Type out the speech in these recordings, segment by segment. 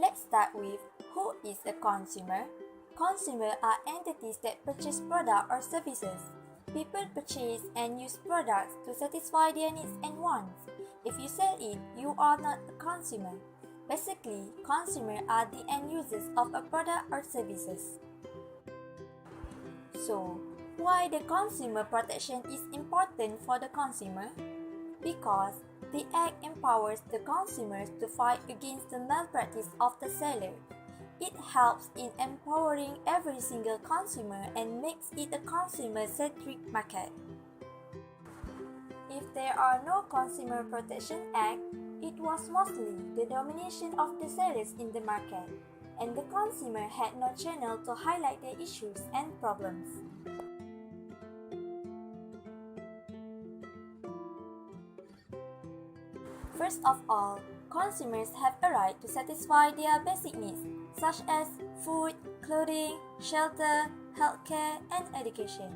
Let's start with who is a consumer? Consumers are entities that purchase products or services. People purchase and use products to satisfy their needs and wants. If you sell it, you are not a consumer. Basically, consumers are the end users of a product or services. So, why the consumer protection is important for the consumer? Because the Act empowers the consumers to fight against the malpractice of the seller. It helps in empowering every single consumer and makes it a consumer-centric market. If there are no Consumer Protection Act, it was mostly the domination of the sellers in the market, and the consumer had no channel to highlight their issues and problems. First of all, consumers have a right to satisfy their basic needs, such as food, clothing, shelter, healthcare, and education.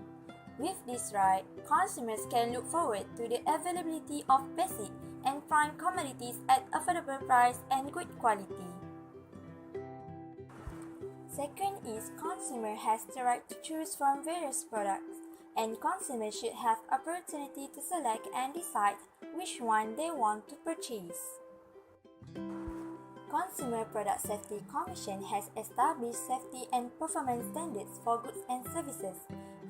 With this right, consumers can look forward to the availability of basic and prime commodities at affordable price and good quality. Second is consumer has the right to choose from various products, and consumers should have opportunity to select and decide which one they want to purchase. Consumer Product Safety Commission has established safety and performance standards for goods and services,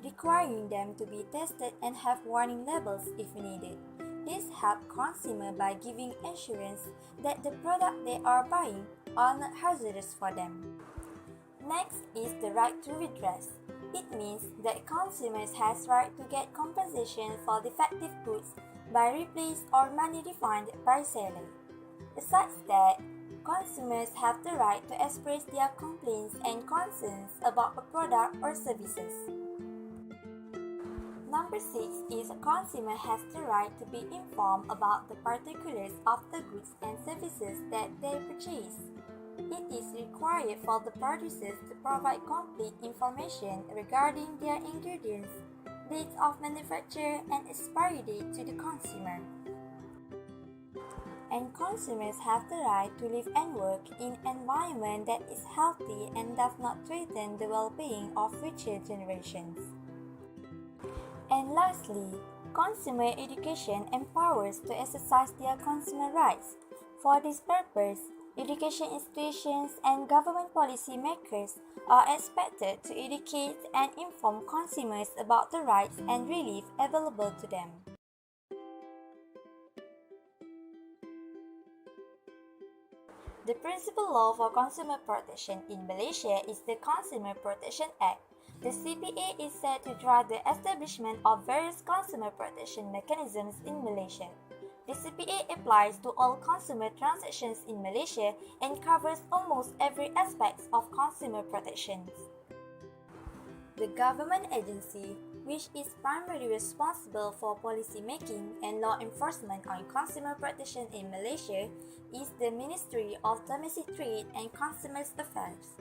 requiring them to be tested and have warning labels if needed. This helps consumers by giving assurance that the product they are buying are not hazardous for them. Next is the right to redress. It means that consumers has right to get compensation for defective goods by replaced or money refund by seller. Besides that, consumers have the right to express their complaints and concerns about a product or services. Number 6 is a consumer has the right to be informed about the particulars of the goods and services that they purchase. It is required for the producers to provide complete information regarding their ingredients, dates of manufacture, and expiry date to the consumer. And consumers have the right to live and work in an environment that is healthy and does not threaten the well-being of future generations. And lastly, consumer education empowers to exercise their consumer rights. For this purpose, education institutions and government policy makers are expected to educate and inform consumers about the rights and relief available to them. The principal law for consumer protection in Malaysia is the Consumer Protection Act. The CPA is said to drive the establishment of various consumer protection mechanisms in Malaysia. The CPA applies to all consumer transactions in Malaysia and covers almost every aspect of consumer protections. The government agency, which is primarily responsible for policy making and law enforcement on consumer protection in Malaysia, is the Ministry of Domestic Trade and Consumer Affairs.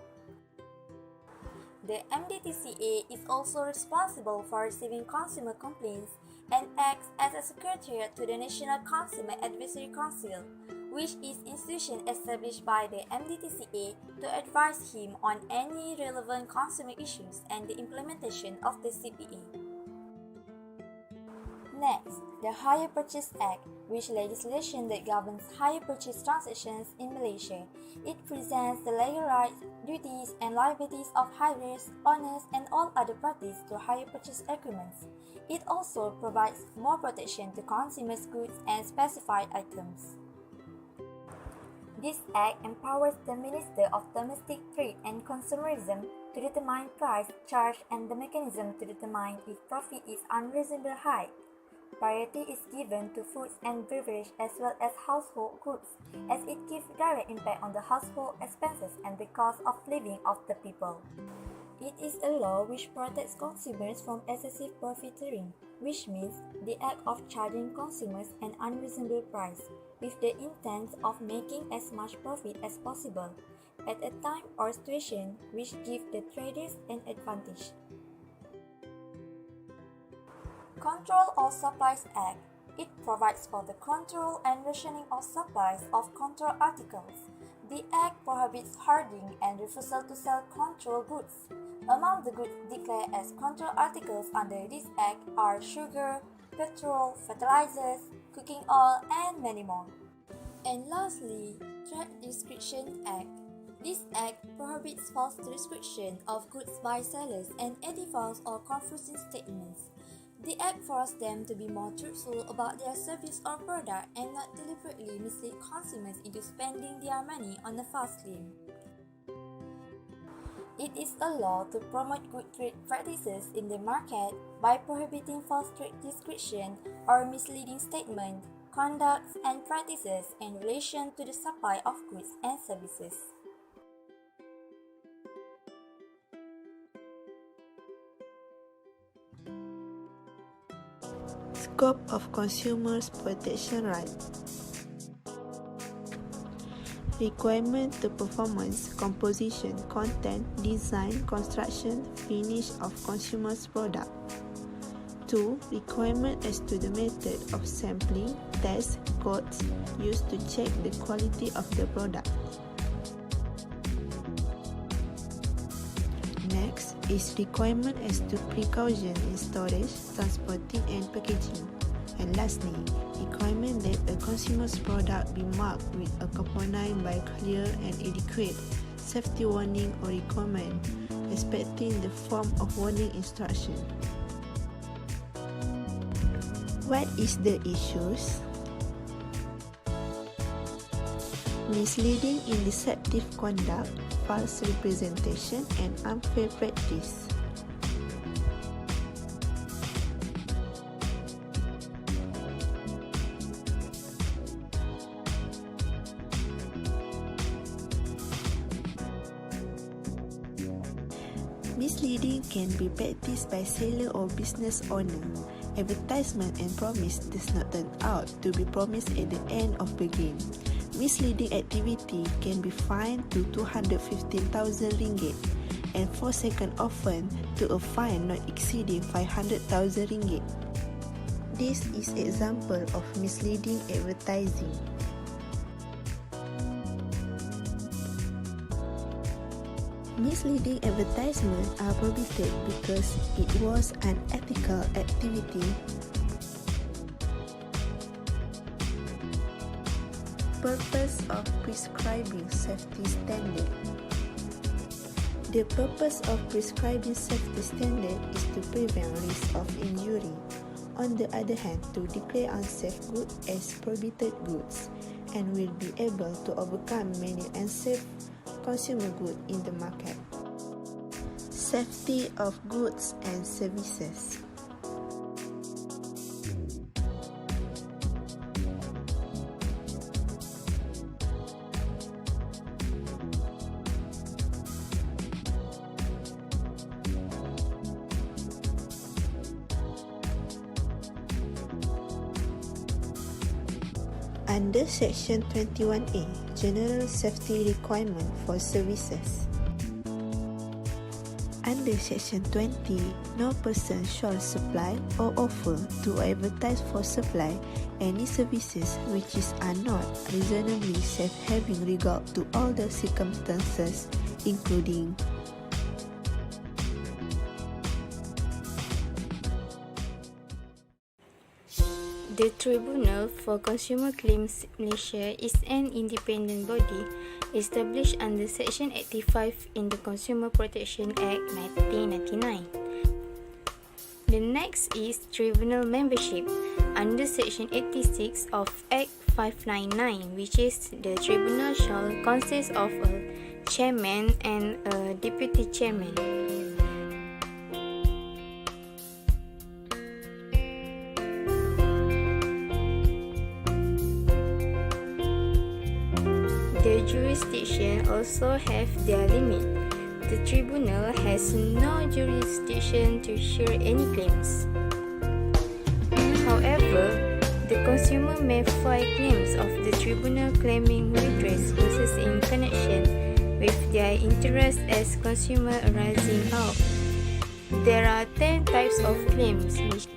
The MDTCA is also responsible for receiving consumer complaints and acts as a secretariat to the National Consumer Advisory Council, which is an institution established by the MDTCA to advise him on any relevant consumer issues and the implementation of the CPA. Next, the Hire Purchase Act, which legislation that governs hire purchase transactions in Malaysia. It presents the legal rights, duties, and liabilities of hirers, owners, and all other parties to hire purchase agreements. It also provides more protection to consumers' goods and specified items. This act empowers the Minister of Domestic Trade and Consumerism to determine price, charge, and the mechanism to determine if profit is unreasonably high. Priority is given to foods and beverage as well as household goods, as it gives direct impact on the household expenses and the cost of living of the people. It is a law which protects consumers from excessive profiteering, which means the act of charging consumers an unreasonable price, with the intent of making as much profit as possible, at a time or situation which give the traders an advantage. Control of Supplies Act. It provides for the control and rationing of supplies of control articles. The Act prohibits hoarding and refusal to sell control goods. Among the goods declared as control articles under this Act are sugar, petrol, fertilizers, cooking oil, and many more. And lastly, Trade Description Act. This Act prohibits false description of goods by sellers and any false or confusing statements. The Act forces them to be more truthful about their service or product and not deliberately mislead consumers into spending their money on a false claim. It is a law to promote good trade practices in the market by prohibiting false trade description or misleading statements, conducts, and practices in relation to the supply of goods and services. Scope of consumers' protection rights. Requirement to performance, composition, content, design, construction, finish of consumer's product. 2. Requirement as to the method of sampling, test, codes used to check the quality of the product. Next is requirement as to precaution in storage, transporting, and packaging. And lastly, requirement that a consumer's product be marked with a component by clear and adequate safety warning or requirement respecting the form of warning instruction. What is the issues? Misleading and deceptive conduct, false representation, and unfair practice. Misleading can be practiced by seller or business owner. Advertisement and promise does not turn out to be promised at the end of the game. Misleading activity can be fined to 215,000 ringgit and 4 seconds often to a fine not exceeding 500,000 ringgit. This is example of misleading advertising. Misleading advertisements are prohibited because it was an ethical activity. Purpose of prescribing safety standard. The purpose of prescribing safety standard is to prevent risk of injury. On the other hand, to declare unsafe goods as prohibited goods and will be able to overcome many unsafe consumer goods in the market. Safety of goods and services. Under Section 21A, General Safety Requirement for Services. Under Section 20, no person shall supply or offer to advertise for supply any services which are not reasonably safe having regard to all the circumstances, including The Tribunal for Consumer Claims Malaysia is an independent body established under Section 85 in the Consumer Protection Act 1999. The next is Tribunal membership under Section 86 of Act 599, which is the Tribunal shall consist of a chairman and a deputy chairman. The jurisdiction also have their limit. The tribunal has no jurisdiction to hear any claims. However, the consumer may file claims of the tribunal claiming redress cases in connection with their interest as consumer arising out. There are 10 types of claims which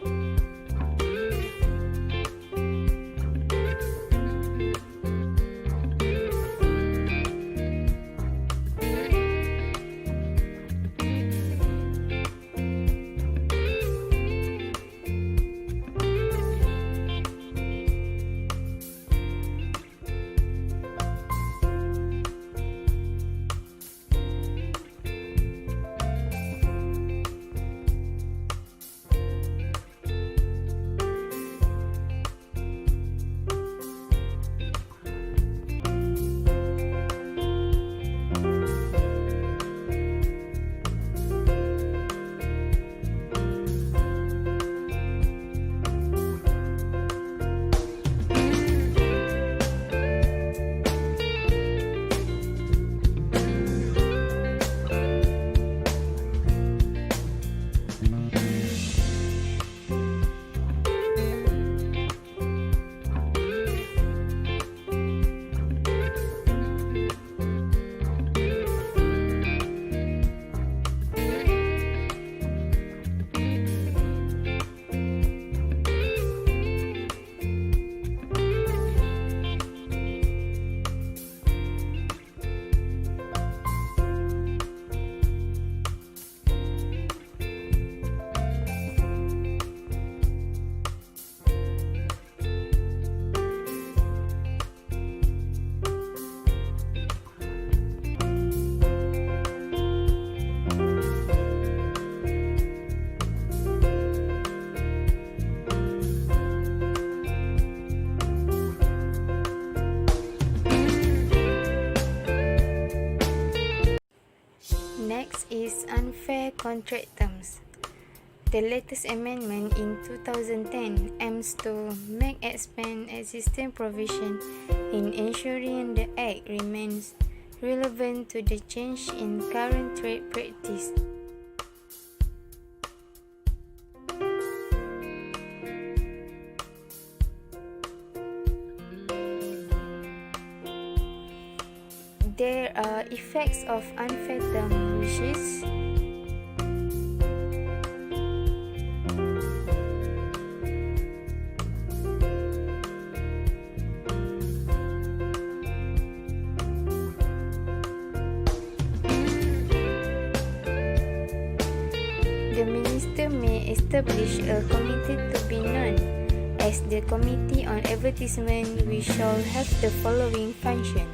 First is unfair contract terms. The latest amendment in 2010 aims to expand existing provision in ensuring the Act remains relevant to the change in current trade practice. There are effects of unfair terms, which is the Minister may establish a committee to be known as the Committee on Advertisement, which shall have the following function: